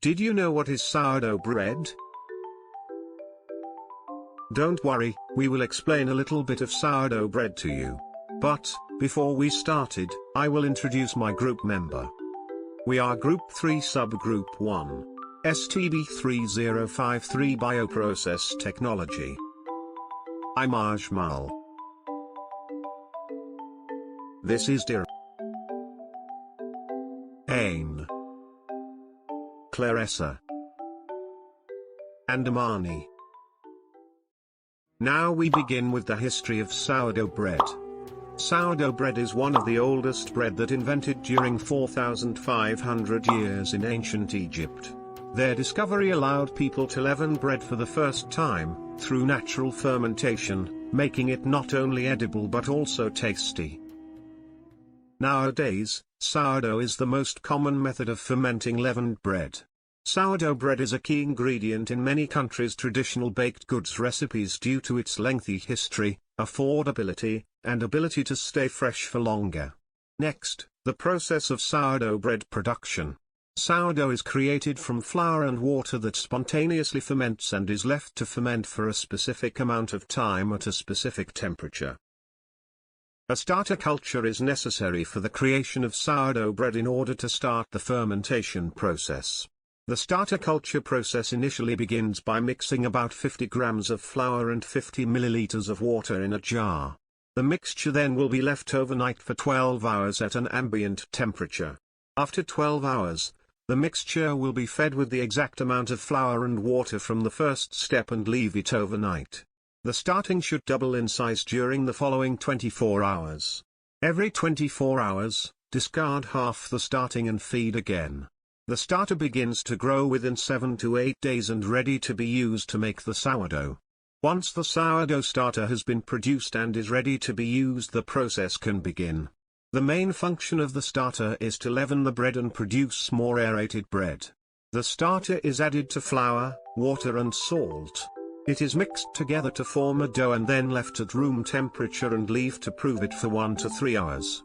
Did you know what is sourdough bread? Don't worry, we will explain a little bit of sourdough bread to you. But, before we started, I will introduce my group member. We are Group 3 Subgroup 1. STB3053 Bioprocess Technology. I'm Ajmal. This is Dir. Ain. Clarissa. And Amani. Now we begin with the history of sourdough bread. Sourdough bread is one of the oldest bread that invented during 4,500 years in ancient Egypt. Their discovery allowed people to leaven bread for the first time, through natural fermentation, making it not only edible but also tasty. Nowadays, sourdough is the most common method of fermenting leavened bread. Sourdough bread is a key ingredient in many countries' traditional baked goods recipes due to its lengthy history, affordability, and ability to stay fresh for longer. Next, the process of sourdough bread production. Sourdough is created from flour and water that spontaneously ferments and is left to ferment for a specific amount of time at a specific temperature. A starter culture is necessary for the creation of sourdough bread in order to start the fermentation process. The starter culture process initially begins by mixing about 50 grams of flour and 50 milliliters of water in a jar. The mixture then will be left overnight for 12 hours at an ambient temperature. After 12 hours, the mixture will be fed with the exact amount of flour and water from the first step and leave it overnight. The starting should double in size during the following 24 hours. Every 24 hours, discard half the starting and feed again. The starter begins to grow within 7 to 8 days and ready to be used to make the sourdough. Once the sourdough starter has been produced and is ready to be used, the process can begin. The main function of the starter is to leaven the bread and produce more aerated bread. The starter is added to flour, water and salt. It is mixed together to form a dough and then left at room temperature and leave to prove it for 1 to 3 hours.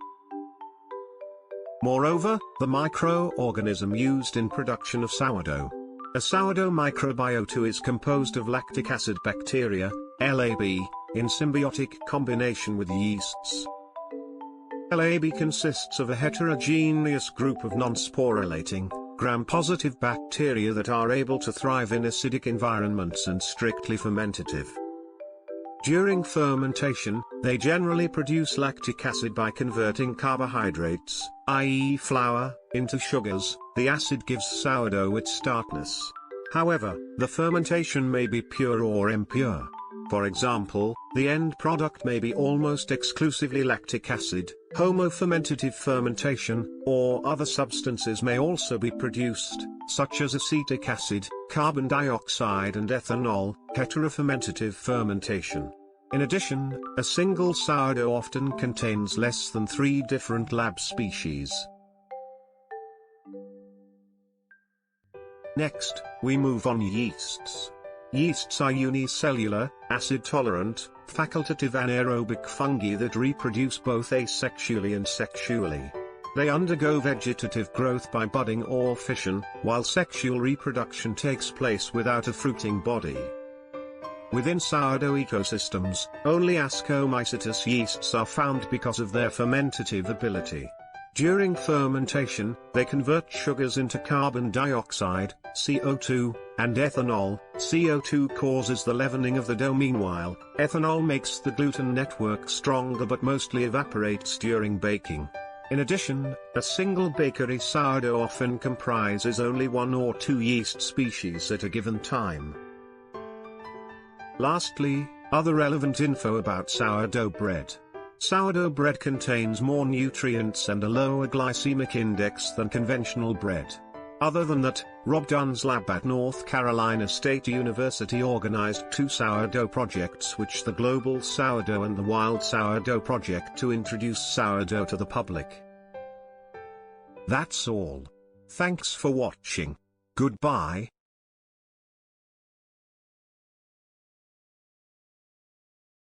Moreover, the microorganism used in production of sourdough. A sourdough microbiota is composed of lactic acid bacteria, LAB, in symbiotic combination with yeasts. LAB consists of a heterogeneous group of non-sporulating, gram-positive bacteria that are able to thrive in acidic environments and strictly fermentative. During fermentation, they generally produce lactic acid by converting carbohydrates, i.e. flour, into sugars. The acid gives sourdough its tartness. However, the fermentation may be pure or impure. For example, the end product may be almost exclusively lactic acid. Homofermentative fermentation, or other substances may also be produced, such as acetic acid, carbon dioxide and ethanol, heterofermentative fermentation. In addition, a single sourdough often contains less than 3 different lab species. Next, we move on yeasts. Yeasts are unicellular, acid-tolerant, facultative anaerobic fungi that reproduce both asexually and sexually. They undergo vegetative growth by budding or fission, while sexual reproduction takes place without a fruiting body. Within sourdough ecosystems, only Ascomycetes yeasts are found because of their fermentative ability. During fermentation, they convert sugars into carbon dioxide, CO2, and ethanol. CO2 causes the leavening of the dough. Meanwhile, ethanol makes the gluten network stronger but mostly evaporates during baking. In addition, a single bakery sourdough often comprises only 1 or 2 yeast species at a given time. Lastly, other relevant info about sourdough bread. Sourdough bread contains more nutrients and a lower glycemic index than conventional bread. Other than that, Rob Dunn's lab at North Carolina State University organized 2 sourdough projects, which the Global Sourdough and the Wild Sourdough Project, to introduce sourdough to the public. That's all. Thanks for watching. Goodbye.